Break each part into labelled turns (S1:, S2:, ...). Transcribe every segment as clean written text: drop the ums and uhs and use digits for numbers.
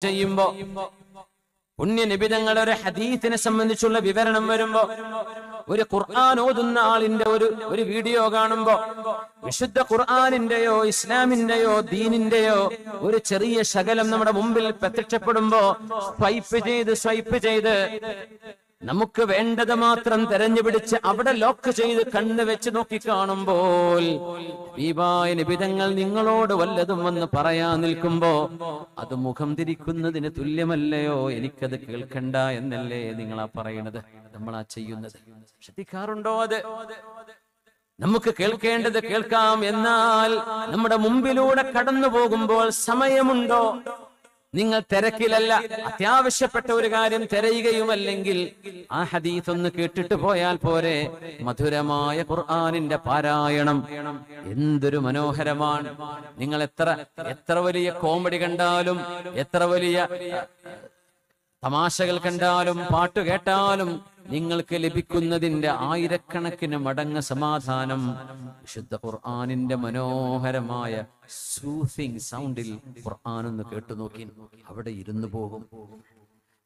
S1: ചെയ്യുമ്പോ പുണ്യ നിബിതങ്ങളുടെ ഒരു ഹദീസിനെ സംബന്ധിച്ചുള്ള വിവരണം വരുമ്പോ, ഒരു ഖുർആൻ ഓതുന്ന ആളിന്റെ ഒരു വീഡിയോ കാണുമ്പോ, വിശുദ്ധ ഖുർആനിന്റെയോ ഇസ്ലാമിന്റെയോ ദീനിന്റെയോ ഒരു ചെറിയ ശകലം നമ്മുടെ മുമ്പിൽ പ്രത്യക്ഷപ്പെടുമ്പോ സ്വൈപ്പ് ചെയ്ത് നമുക്ക് വേണ്ടത് മാത്രം തെരഞ്ഞു പിടിച്ച് അവിടെ ലോക്ക് ചെയ്ത് കണ്ണ് വെച്ച് നോക്കി കാണുമ്പോൾ ഹബീബായ നിബിതങ്ങൾ നിങ്ങളോട് വല്ലതും വന്ന് പറയാൻ നിൽക്കുമ്പോ അത് മുഖം തിരിക്കുന്നതിന് തുല്യമല്ലയോ? എനിക്കത് കേൾക്കണ്ട എന്നല്ലേ നിങ്ങളാ പറയണത്, നമ്മളാ ചെയ്യുന്നത്? ശ്രദ്ധിക്കാറുണ്ടോ? അത് നമുക്ക് കേൾക്കേണ്ടത് കേൾക്കാം, എന്നാൽ നമ്മുടെ മുമ്പിലൂടെ കടന്നു പോകുമ്പോൾ സമയമുണ്ടോ? നിങ്ങൾ തിരക്കിലല്ല, അത്യാവശ്യപ്പെട്ട ഒരു കാര്യം തിരയുകയുമല്ലെങ്കിൽ ആ ഹദീസ് ഒന്ന് കേട്ടിട്ട് പോയാൽ പോരെ. മധുരമായ ഖുർആനിന്റെ പാരായണം എന്തൊരു മനോഹരമാണ്! നിങ്ങൾ എത്ര വലിയ കോമഡി കണ്ടാലും, എത്ര വലിയ തമാശകൾ കണ്ടാലും, പാട്ട് കേട്ടാലും നിങ്ങൾക്ക് ലഭിക്കുന്നതിന്റെ ആയിരക്കണക്കിന് മടങ്ങ് സമാധാനം വിശുദ്ധ ഖുർആനിന്റെ മനോഹരമായ സൂത്തിങ് സൗണ്ടിൽ ഖുർആൻ ഒന്ന് കേട്ടു നോക്കി അവിടെ ഇരുന്നു പോകും.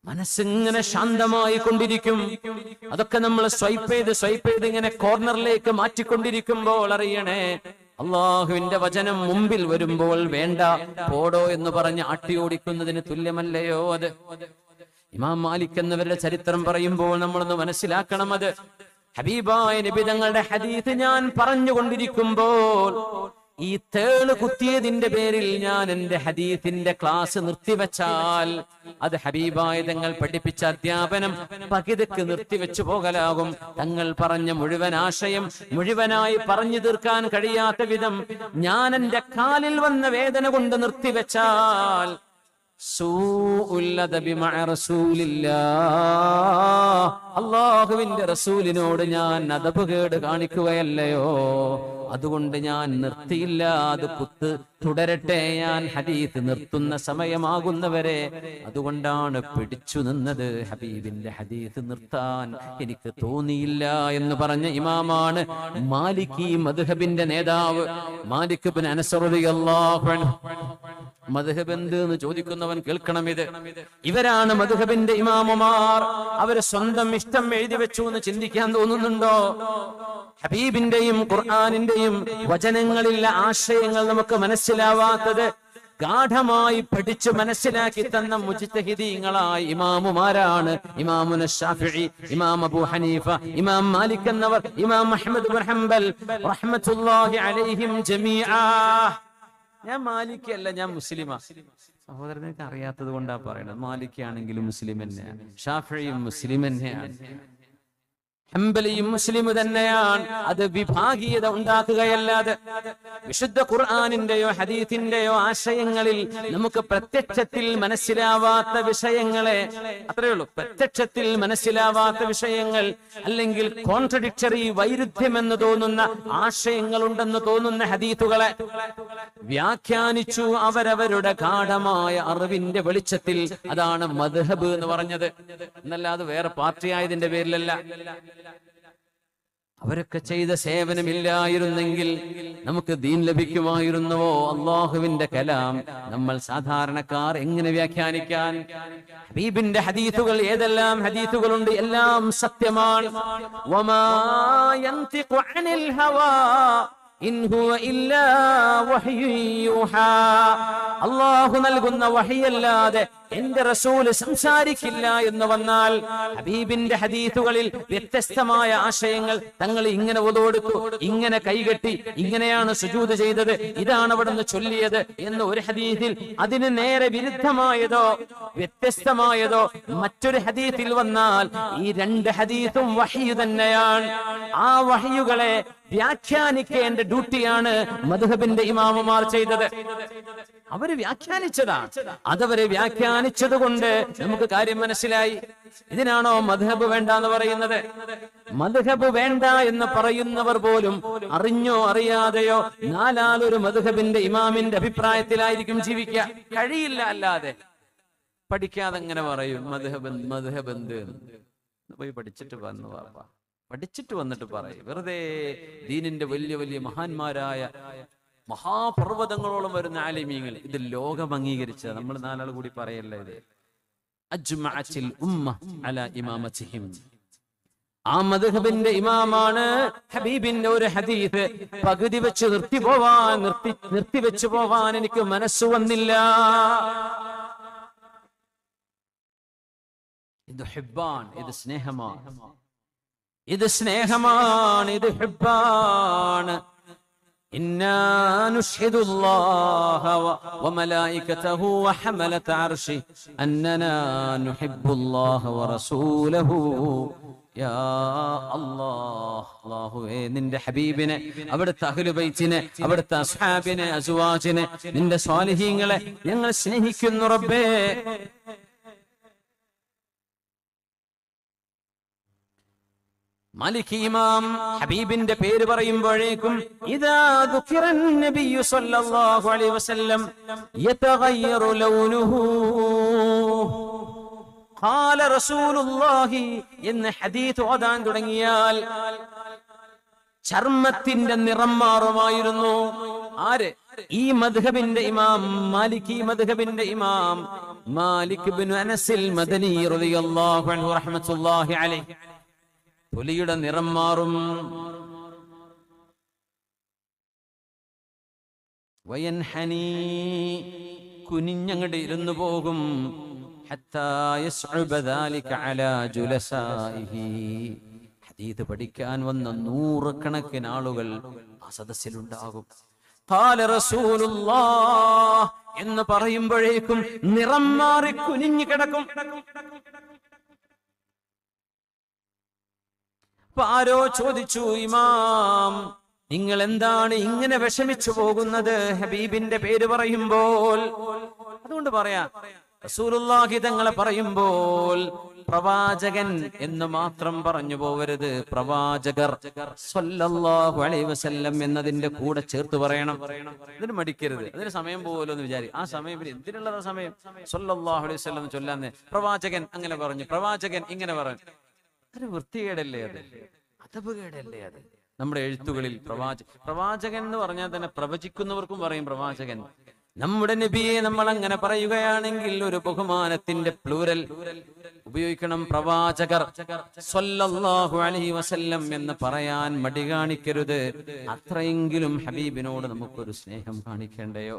S1: മനസ്സിങ്ങനെ ശാന്തമായി കൊണ്ടിരിക്കും. അതൊക്കെ നമ്മൾ സ്വൈപ്പ് ചെയ്ത് ഇങ്ങനെ കോർണറിലേക്ക് മാറ്റിക്കൊണ്ടിരിക്കുമ്പോൾ അറിയണേ, അള്ളാഹുവിന്റെ വചനം മുമ്പിൽ വരുമ്പോൾ വേണ്ട പോടോ എന്ന് പറഞ്ഞ് അട്ടിയോടിക്കുന്നതിന് തുല്യമല്ലയോ അത്? ഇമാം മാലിക് എന്നവരുടെ ചരിത്രം പറയുമ്പോൾ നമ്മളൊന്ന് മനസ്സിലാക്കണം, അത് ഹബീബായ നബി തങ്ങളുടെ ഹദീസ് ഞാൻ പറഞ്ഞുകൊണ്ടിരിക്കുമ്പോൾ ഈ തേള് കുത്തിയതിന്റെ പേരിൽ ഞാൻ എന്റെ ഹദീസിന്റെ ക്ലാസ് നിർത്തിവെച്ചാൽ അത് ഹബീബായ തങ്ങൾ പഠിപ്പിച്ച അധ്യാപനം പകുതിക്ക് നിർത്തിവെച്ചു പോകലാകും. തങ്ങൾ പറഞ്ഞ മുഴുവൻ ആശയം മുഴുവനായി പറഞ്ഞു തീർക്കാൻ കഴിയാത്ത വിധം ഞാൻ എന്റെ കാലിൽ വന്ന വേദന കൊണ്ട് നിർത്തിവെച്ചാൽ അല്ലാഹുവിന്റെ റസൂലിനോട് ഞാൻ അദബുകേട് കാണിക്കുകയല്ലയോ? അതുകൊണ്ട് ഞാൻ നിർത്തിയില്ല, അത് തുടരട്ടെ. ഞാൻ ഹദീസ് നിർത്തുന്ന സമയമാകുന്നവരെ അതുകൊണ്ടാണ് പിടിച്ചു നിന്നത്. ഹബീബിന്റെ ഹദീസ് നിർത്താൻ എനിക്ക് തോന്നിയില്ല എന്ന് പറഞ്ഞ ഇമാമാണ് മാലികി മദ്ഹബിന്റെ നേതാവ് മാലിക് ഇബ്നു അനസ് റളിയല്ലാഹു അൻഹു. മദ്ഹബ് എന്ത് എന്ന് ചോദിക്കുന്നവൻ കേൾക്കണം, ഇവരാണ് മദ്ഹബിന്റെ ഇമാമുമാർ. അവര് സ്വന്തം ഇഷ്ടം എഴുതി വെച്ചു എന്ന് ചിന്തിക്കാൻ തോന്നുന്നുണ്ടോ? ഹബീബിന്റെയും ഖുർആനിന്റെയും വചനങ്ങളിലെ ആശയങ്ങൾ നമുക്ക് മനസ്സിലാവാത്തത് ഗാഠമായി പഠിച്ചു മനസ്സിലാക്കി തന്ന മുജ്തഹിദീങ്ങളായ ഇമാമുമാരാണ്. ഇമാമുന ശാഫിഈ, ഇമാം അബൂ ഹനീഫ, ഇമാം മാലിക് എന്നവർ, ഇമാം അഹ്മദ് ഇബ്നു ഹംബൽ റഹ്മത്തുള്ളാഹി അലൈഹിം ജമീആ. ഞാൻ മാലിക്കല്ല, ഞാൻ മുസ്ലിമാ. സഹോദരനക്ക് അറിയാത്തത് കൊണ്ടാ പറയുന്നത്. മാലിക്കാണെങ്കിലും മുസ്ലിം തന്നെയാണ്, ഷാഫിഈയും മുസ്ലിം തന്നെയാണ്, ഹംബലിയും മുസ്ലിം തന്നെയാണ്. അത് വിഭാഗീയത ഉണ്ടാക്കുകയല്ലാതെ വിശുദ്ധ ഖുർആനിന്റെയോ ഹദീസിന്റെയോ ആശയങ്ങളിൽ നമുക്ക് പ്രത്യക്ഷത്തിൽ മനസ്സിലാവാത്ത വിഷയങ്ങളെ, അത്രയേ ഉള്ളൂ, പ്രത്യക്ഷത്തിൽ മനസ്സിലാവാത്ത വിഷയങ്ങൾ അല്ലെങ്കിൽ കോൺട്രഡിക്ടറി, വൈരുദ്ധ്യമെന്ന് തോന്നുന്ന ആശയങ്ങളുണ്ടെന്ന് തോന്നുന്ന ഹദീസുകളെ വ്യാഖ്യാനിച്ചു അവരവരുടെ ഗാഢമായ അറിവിന്റെ വെളിച്ചത്തിൽ. അതാണ് മദ്ഹബ് എന്ന് പറഞ്ഞത്, എന്നല്ലാതെ വേറെ പാർട്ടി ആയതിന്റെ പേരിലല്ല. അവരൊക്കെ ചെയ്ത സേവനമില്ലായിരുന്നെങ്കിൽ നമുക്ക് ദീൻ ലഭിക്കുമായിരുന്നുവോ? അള്ളാഹുവിന്റെ കലാം നമ്മൾ സാധാരണക്കാർ എങ്ങനെ വ്യാഖ്യാനിക്കാൻ? ഹബീബിന്റെ ഹദീസുകൾ, ഏതെല്ലാം ഹദീസുകളുണ്ട്, എല്ലാം സത്യമാണ്. വമാ യൻതിഖു അനിൽ ഹവാ ഇൻ ഹുവ ഇല്ലാ വഹ്യു യൂഹാ. അല്ലാഹു നൽകുന്ന വഹയല്ലാതെ എന്റെ റസൂൽ സംസാരിക്കില്ല എന്ന് വന്നാൽ ഹബീബിന്റെ ഹദീസുകളിൽ വ്യത്യസ്തമായ ആശയങ്ങൾ, തങ്ങൾ ഇങ്ങനെ ഒതുകൊടുത്തു, ഇങ്ങനെ കൈകെട്ടി, ഇങ്ങനെയാണ് സുജൂദ് ചെയ്തത്, ഇതാണ് അവിടെ നിന്ന് ചൊല്ലിയത് എന്ന് ഒരു ഹദീസിൽ അതിന് നേരെ വിരുദ്ധമായതോ വ്യത്യസ്തമായതോ മറ്റൊരു ഹദീസിൽ വന്നാൽ ഈ രണ്ട് ഹദീസും വഹ്യ് തന്നെയാണ്. ആ വഹ്യുകളെ വ്യാഖ്യാനിക്കേണ്ട ഡ്യൂട്ടിയാണ് മദ്ഹബിന്റെ ഇമാമുമാർ ചെയ്തത്. അവര് വ്യാഖ്യാനിച്ചതാണ്, അതവരെ വ്യാഖ്യാനിച്ചത് കൊണ്ട് നമുക്ക് കാര്യം മനസ്സിലായി. ഇതിനാണോ മദ്ഹബ് വേണ്ട എന്ന് പറയുന്നത്? മദ്ഹബ് വേണ്ട എന്ന് പറയുന്നവർ പോലും അറിഞ്ഞോ അറിയാതെയോ നാലാലൊരു മദ്ഹബിന്റെ ഇമാമിന്റെ അഭിപ്രായത്തിലായിരിക്കും ജീവിക്കുക. കഴിയില്ല അല്ലാതെ. പഠിക്കാതെ എങ്ങനെ പറയും മദ്ഹബ് എന്ത്? പോയി പഠിച്ചിട്ട് വന്നു പഠിച്ചിട്ട് വന്നിട്ട് പറയും. വെറുതെ ദീനിന്റെ വലിയ വലിയ മഹാന്മാരായ മഹാപർവ്വതങ്ങളോളം വരുന്ന ആലിമീങ്ങൾ. ഇത് ലോകം അംഗീകരിച്ച, നമ്മൾ നാലാൾ കൂടി പറയല്ല ഇത്. അജ്മഅത്തിൽ ഉമ്മ അലാ ഇമാമതിഹിം. ആ മദ്ഹബിന്റെ ഇമാമാണ്. ഹബീബിന്റെ ഒരു ഹദീസ് പകുതി വെച്ച് നിർത്തിവെച്ചു പോവാൻ എനിക്ക് മനസ്സ് വന്നില്ല. ഇത് ഹിബ്ബാൻ, ഇത് സ്നേഹമാണ്, ഇത് സ്നേഹമാണ്, ഇത് ഹിബ്ബാണ്. ഇന്നാ നുഷ്ഹിദുല്ലാഹ വമലായികതഹു വഹമലത അർശി അന്നനാ നുഹിബ്ബുല്ലാഹ വറസൂലഹു. യാ അല്ലാഹ്, അല്ലാഹുവേ നിന്റെ ഹബീബിനെ, അവിടുത്തെ അഹ്ലു ബൈത്തിനെ, അവിടുത്തെ അസ്ഹാബിനെ, അസ്വാജിനെ, നിന്റെ സ്വാലിഹീങ്ങളെ ഞങ്ങൾ സ്നേഹിക്കുന്നു റബ്ബേ. മാലിക് ഇമാം ഹബീബിന്റെ പേര് പറയുമ്പോഴേക്കും ഇദാ ദുകിറൻ നബിയ്യു സ്വല്ലല്ലാഹു അലൈഹി വസല്ലം യതഗയ്യറു ലൗനുഹു ഖാല റസൂലുള്ളാഹി എന്ന് ഹദീസ് ഓതാൻ തുടങ്ങിയാൽ ചർമ്മത്തിന്റെ നിറം മാറുമായിരുന്നു. ആര്? ഈ മദ്ഹബിന്റെ ഇമാം മാലിക്. മദ്ഹബിന്റെ ഇമാം മാലിക് ഇബ്നു അനസിൽ മദനി റളിയല്ലാഹു അൻഹു റഹ്മത്തുള്ളാഹി അലൈഹി. തൊലിയുടെ നിറം മാറും. വയൻഹനി, കുനിഞ്ഞങ്ങട് ഇരുന്നു പോകും. ഹത്താ യസ്ഉബ ദാലിക അലാ ജുലസാഇഹി. ഹദീസ് പഠിക്കാൻ വന്ന നൂറുകണക്കിന് ആളുകൾ ആ സദസ്സിലുണ്ടാകും. ഖാല റസൂലുള്ളാഹ് എന്ന് പറയുമ്പോഴേക്കും നിറം മാറി കുനിഞ്ഞു കിടക്കും. ആരോ ചോദിച്ചു, ഇമാം നിങ്ങൾ എന്താണ് ഇങ്ങനെ വിഷമിച്ചു പോകുന്നത് ഹബീബിന്റെ പേര് പറയുമ്പോൾ? അതുകൊണ്ട് പറയാ, റസൂലുള്ളാഹി തങ്ങളെ പറയുമ്പോൾ പ്രവാചകൻ എന്ന് മാത്രം പറഞ്ഞു പോവരുത്. പ്രവാചകർ സ്വല്ലല്ലാഹു അലൈഹി വസല്ലം എന്നതിന്റെ കൂടെ ചേർത്ത് പറയണം. ഇതിന് മടിക്കരുത്. അതിന് സമയം പോലും എന്ന് വിചാരിക്കും. ആ സമയം എന്തിനുള്ള സമയം? സ്വല്ലല്ലാഹു അലൈഹി വസല്ലം ചൊല്ലാന്ന്. പ്രവാചകൻ അങ്ങനെ പറഞ്ഞു, പ്രവാചകൻ ഇങ്ങനെ പറഞ്ഞു. അതൊരു വൃത്തികേടല്ലേ? അത് അതപകേടല്ലേ? അത് നമ്മുടെ എഴുത്തുകളിൽ പ്രവാചകൻ എന്ന് പറഞ്ഞാൽ തന്നെ പ്രവചിക്കുന്നവർക്കും പറയും പ്രവാചകൻ. നമ്മുടെ നബിയെ നമ്മൾ അങ്ങനെ പറയുകയാണെങ്കിൽ ഒരു ബഹുമാനത്തിന്റെ പ്ലൂരൽ ഉപയോഗിക്കണം. പ്രവാചകർ സ്വല്ലല്ലാഹു അലൈഹി വസല്ലം എന്ന് പറയാൻ മടി കാണിക്കരുത്. അത്രയെങ്കിലും ഹബീബിനോട് നമുക്കൊരു സ്നേഹം കാണിക്കേണ്ടയോ?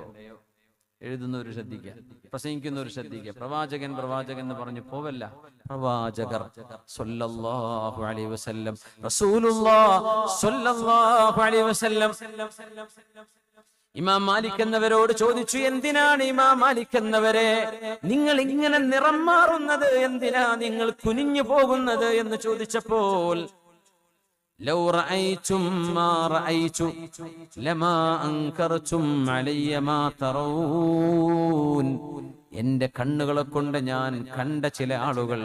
S1: എഴുതുന്നവർ ശ്രദ്ധിക്കുക, പ്രസംഗിക്കുന്നവർ ശ്രദ്ധിക്കുക. പ്രവാചകൻ പ്രവാചകൻ എന്ന് പറഞ്ഞു പോവല്ല. പ്രവാചകർ സ്വല്ലല്ലാഹു അലൈഹി വസല്ലം, റസൂലുള്ളാഹ് സ്വല്ലല്ലാഹു അലൈഹി വസല്ലം. ഇമാം മാലിക് എന്നവരോട് ചോദിച്ചു, എന്തിനാണ് ഇമാം മാലിക് എന്നവരെ നിങ്ങൾ ഇങ്ങനെ നിറം മാറുന്നത്? എന്തിനാ നിങ്ങൾ കുനിഞ്ഞു പോകുന്നത് എന്ന് ചോദിച്ചപ്പോൾ ലൗ റഅയ്തും മാ റഅയ്തു ലമാ അൻകർതും അലയ്യ മാ തറൂൻ. എന്റെ കണ്ണുകളെ കൊണ്ട് ഞാൻ കണ്ട ചില ആളുകൾ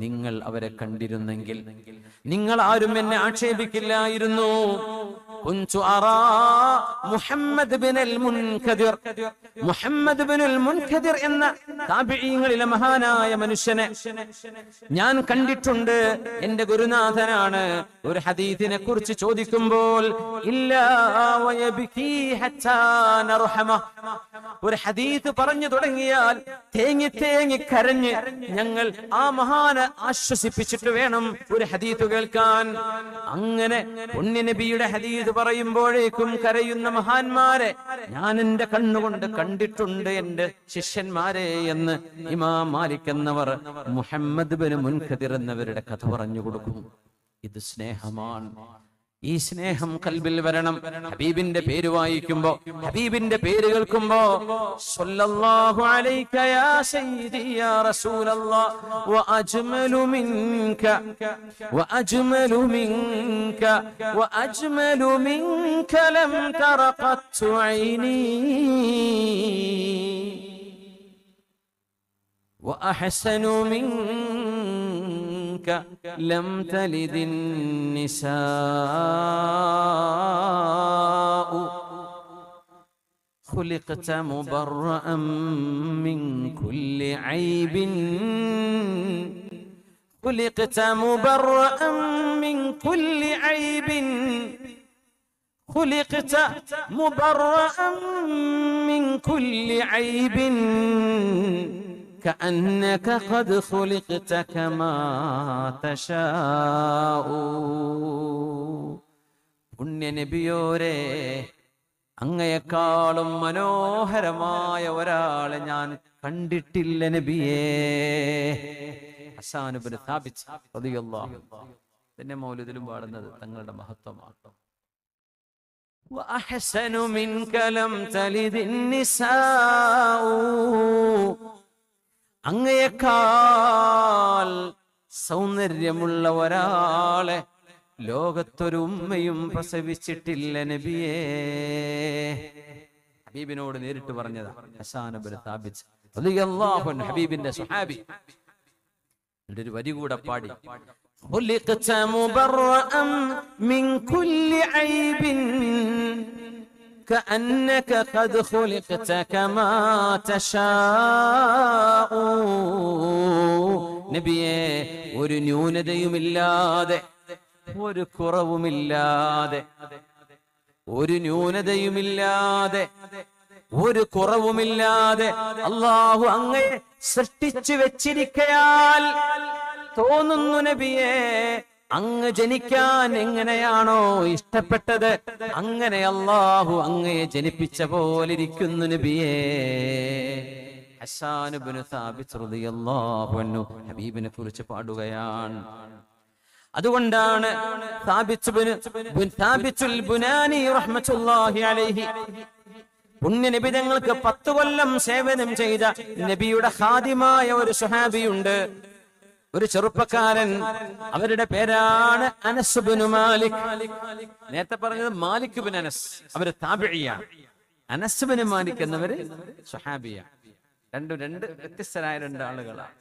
S1: നിങ്ങൾ അവരെ കണ്ടിരുന്നെങ്കിൽ നിങ്ങൾ ആരും എന്നെ ആക്ഷേപിക്കില്ലായിരുന്നു. കുൻതു അറാ മുഹമ്മദ് ബിനുൽ മുൻകദിർ, മുഹമ്മദ് ബിനുൽ മുൻകദിർ എന്ന താബിഈങ്ങളിലെ മഹാനായ മനുഷ്യനെ ഞാൻ കണ്ടിട്ടുണ്ട്. എന്റെ ഗുരുനാഥനാണ്. ഒരു ഹദീസിനെ കുറിച്ച് ചോദിക്കുമ്പോൾ ഇല്ലാ വയബ്കീ ഹത്താ നർഹമ, ഒരു ഹദീസ് പറഞ്ഞു തുടങ്ങിയാൽ തേങ്ങി തേങ്ങി കരഞ്ഞ് ഞങ്ങൾ ആ മഹാനെ ആശ്വസിപ്പിച്ചിട്ട് വേണം ഒരു ഹദീസ് കേൾക്കാൻ. അങ്ങനെ പുണ്യ നബിയുടെ ഹദീസ് പറയുമ്പോഴേക്കും കരയുന്ന മഹാന്മാരെ ഞാൻ എന്റെ കണ്ണുകൊണ്ട് കണ്ടിട്ടുണ്ട്, എന്റെ ശിഷ്യന്മാരെ എന്ന് ഇമാം മാലിക് എന്നവർ മുഹമ്മദ് ബിൻ മുൻകദിർ എന്നവരുടെ കഥ പറഞ്ഞു കൊടുക്കും. ഇത് സ്നേഹമാണ്. ഈ സ്നേഹം കൽബിൽ വരണം. ഹബീബിന്റെ പേര് വായിക്കുമ്പോ, ഹബീബിന്റെ പേര് കേൾക്കുമ്പോ സ്വല്ലല്ലാഹു അലൈക യാ സയ്യിദി യാ റസൂലല്ലാഹ് വഅജ്മലു മിൻക വഅജ്മലു മിൻക വഅജ്മലു മിൻക ലം തറഖത്തു ഐനി വഅഹ്സനു മിൻക ലം തലിദിൻ നിസാഉ ഖുലിഖത മുബറഅൻ മിൻ കുല്ലി ഐബിൻ ഖുലിഖത മുബറഅൻ മിൻ കുല്ലി ഐബിൻ خلقت مبرأ من كل عيب كأنك قد خلقت كما تشاء. പുണ്യ നബിയോരെ, അങ്ങയെക്കാളും മനോഹരമായ ഒരാളെ ഞാൻ കണ്ടിട്ടില്ല നബിയേ. ഹസ്സാൻ ഇബ്നു സാബിത്ത് റളിയല്ലാഹു അൻഹു തന്നെ മൗലിദിലും പാടുന്നത് തങ്ങളുടെ മഹത്വമാണ്. وأحسن منك لم تلد النساء. അങ്ങയെക്കാൾ സൗന്ദര്യമുള്ള ഒരാളെ ലോകത്തൊരു ഉമ്മയും പ്രസവിച്ചിട്ടില്ല നബിയേ. ഹബീബിനോട് നേരിട്ട് പറഞ്ഞതാ ഹസ്സാൻ ഇബ്നു സാബിത്ത് റളിയല്ലാഹു അൻഹു, ഹബീബിന്റെ സ്വഹാബി. ഒരു വരി കൂടെ പാടി, خلقت مبرأ من كل عيب كأنك قد خلقت كما تشاء. നബിയേ, ഒരു ന്യൂനതയുമില്ലാതെ, ഒരു കുറവുമില്ലാതെ, ഒരു ന്യൂനതയുമില്ലാതെ, ഒരു കുറവുമില്ലാതെ അല്ലാഹു അങ്ങയെ സൃഷ്ടിച്ചു വെച്ചിരിക്കയാൽ തോന്നുന്നു നബിയേ, അങ്ങ് ജനിക്കാൻ എങ്ങനെയാണോ ഇഷ്ടപ്പെട്ടത് അങ്ങനെ അല്ലാഹു അങ്ങയെ ജനിപ്പിച്ച പോലിരിക്കുന്നു നബിയേ. ഹസ്സാൻ ഇബ്നു സാബിത്ത് റളിയല്ലാഹു അൻഹു ഹബീബിനെ കുറിച്ച് പാടുകയാണ്. അതുകൊണ്ടാണ് സാബിത്തുൽ ബുനാനി റഹ്മത്തുള്ളാഹി അലൈഹി പുണ്യ നബി തങ്ങൾക്ക് 10 കൊല്ലം സേവനം ചെയ്ത നബിയുടെ ഖാദിമായ ഒരു സ്വഹാബിയുണ്ട്, ഒരു ചെറുപ്പക്കാരൻ. അവരുടെ പേരാണ് അനസ് ഇബ്നു മാലിക്. നേരത്തെ പറഞ്ഞത് മാലിക് ഇബ്നു അനസ്, അവര് താബിഇയാണ്. അനസ് ഇബ്നു മാലിക് എന്നവര് സ്വഹാബിയാണ്. രണ്ട് വ്യത്യസ്തരായ രണ്ടാളുകളാണ്.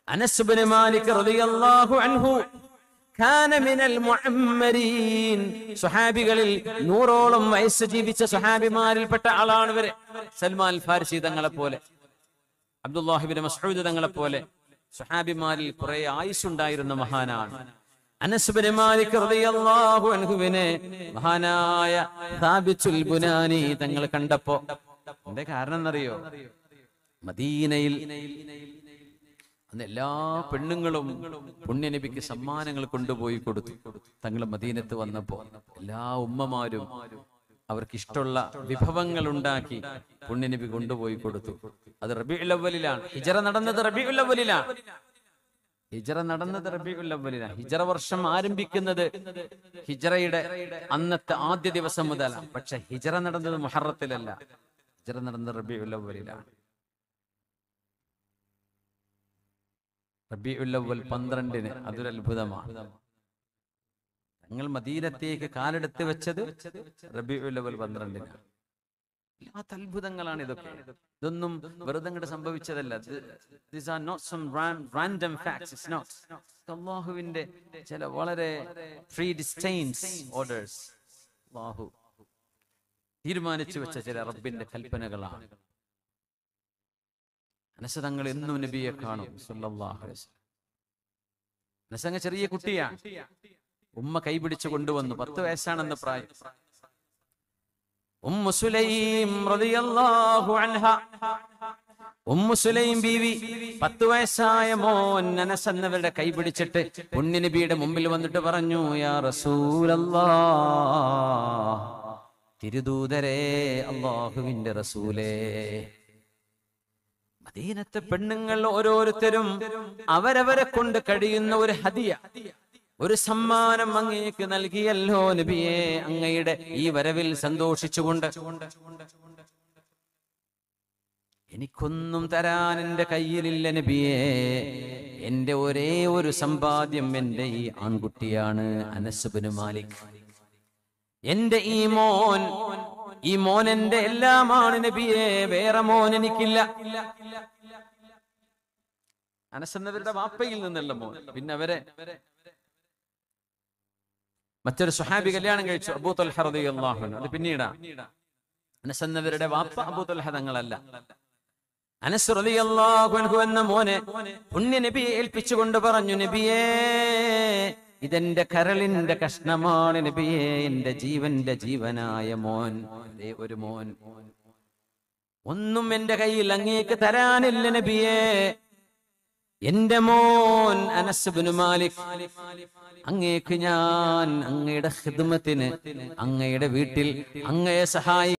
S1: അനസ് ഇബ്നു മാലിക് റളിയല്ലാഹു അൻഹു കാന മിനൽ മുഅമ്മരീൻ. സ്വഹാബികളിൽ 100ഓളം വയസ്സ് ജീവിച്ച സ്വഹാബിമാരിൽപ്പെട്ട ആളാണ് ഇവര്. സൽമാൻ ഫാരിസി തങ്ങളെ പോലെ, അബ്ദുല്ലാഹി ഇബ്നു മസ്ഊദ് തങ്ങളെ പോലെ സ്വഹാബിമാരിൽ കുറെ ആയുസ്സുണ്ടായിരുന്ന മഹാനാണ്. അനസ് ഇബ്നു മാലിക് റളിയല്ലാഹു അൻഹുവിനെ മഹാനായ സാബിത്തുൽ ബുനാനി തങ്ങൾ കണ്ടപ്പോ എന്താ കാരണം എന്നറിയോ? മദീനയിൽ അന്ന് എല്ലാ പെണ്ണുങ്ങളും പുണ്യനബിക്ക് സമ്മാനങ്ങൾ കൊണ്ടുപോയി കൊടുത്തു. തങ്ങൾ മദീനത്ത് വന്നപ്പോ എല്ലാ ഉമ്മമാരും അവർക്ക് ഇഷ്ടമുള്ള വിഭവങ്ങൾ ഉണ്ടാക്കി പുണ്യനബി കൊണ്ടുപോയി കൊടുത്തു. അത് റബീഉൽ അവ്വലിലാണ്. ഹിജ്റ നടന്നത് റബീഉൽ അവ്വലിലാണ്. ഹിജ്റ വർഷം ആരംഭിക്കുന്നത് ഹിജ്റയുടെ അന്നത്തെ ആദ്യ ദിവസം മുതലാണ്. പക്ഷെ ഹിജ്റ നടന്നത് മുഹറത്തിലല്ല, ഹിജ്റ നടന്നത് റബീഉൽ അവ്വലിലാണ്. റബീഉൽ അവ്വൽ 12-ന് അതൊരു അത്ഭുതമാണ്. തങ്ങൾ മദീനത്തേക്ക് കാലെടുത്ത് വെച്ചത് റബീഉൽ അവ്വൽ 12-നാണ്. വല്ലാത്ത അത്ഭുതങ്ങളാണ് ഇതൊക്കെ. ഇതൊന്നും വെറുതെ അങ്ങോട്ട് സംഭവിച്ചതല്ല. These are not some random facts. It's not. അല്ലാഹുവിന്റെ ചില വളരെ predestined orders. അല്ലാഹു തീരുമാനിച്ചു വെച്ച ചില റബ്ബിന്റെ കൽപ്പനകളാണ്. അനസ് തങ്ങൾ എന്നും നബിയെ കാണും സല്ലല്ലാഹു അലൈഹി വസല്ലം. അനസ് അങ്ങ് ചെറിയ കുട്ടിയാണ്. ഉമ്മ കൈപിടിച്ചു കൊണ്ടുവന്നു. 10 വയസ്സാണെന്ന് പ്രായം. ഉമ്മു സുലൈം റളിയല്ലാഹു അൻഹ, ഉമ്മു സുലൈം ബീവി 10 വയസ്സായ മോൻ അനസ് എന്നവരുടെ കൈ പിടിച്ചിട്ട് പുണ്യനബിയുടെ മുമ്പിൽ വന്നിട്ട് പറഞ്ഞു, യാ റസൂലല്ലാഹ്, തിരുദൂതരേ, അല്ലാഹുവിന്റെ റസൂലേ, മദീനത്തെ പെണ്ണുങ്ങൾ ഓരോരുത്തരും അവരവരെ കൊണ്ട് കഴിയുന്ന ഒരു ഹദിയ, ഒരു സമ്മാനം അങ്ങേക്ക് നൽകിയല്ലോ നബിയെ. അങ്ങയുടെ ഈ വരവിൽ സന്തോഷിച്ചുകൊണ്ട് എനിക്കൊന്നും തരാൻ എന്റെ കയ്യിലില്ല നബിയെ. എന്റെ ഒരേ ഒരു സമ്പാദ്യം എന്റെ ഈ ആൺകുട്ടിയാണ്, അനസ് ഇബ്നു മാലിക്. എന്റെ ഈ മോൻ എന്റെ എല്ലാമാണ് നബിയെ, വേറെ മോൻ എനിക്കില്ല. അനസ് എന്നവരുടെ വാപ്പയിൽ നിന്നുള്ള മോൻ. പിന്നെ അവരെ മറ്റൊരു സ്വഹാബി കല്യാണം കഴിച്ചു, അബൂ ത്വൽഹ റളിയല്ലാഹു അൻഹു. അത് പിന്നീടാ. അനസ് എന്നവരുടെ വാപ്പ അബൂ ത്വൽഹ തങ്ങളല്ല. അനസ് റളിയല്ലാഹു അൻഹു എന്ന മോനെ പുണ്യ നബിയെ ഏൽപ്പിച്ചുകൊണ്ട് പറഞ്ഞു, നബിയേ, ഇതെന്റെ കരളിന്റെ കഷ്ണമാണ് നബിയെ, എന്റെ ജീവന്റെ ജീവനായ മോൻ. ഒരു മോൻ. ഒന്നും എന്റെ കയ്യിൽ അങ്ങേക്ക് തരാനില്ല നബിയെ. എന്റെ മോൻ അനസ് ഇബ്നു മാലിക്, അങ്ങേക്ക് ഞാൻ അങ്ങയുടെ ഖിദ്മത്തിന്, അങ്ങയുടെ വീട്ടിൽ അങ്ങയെ സഹായി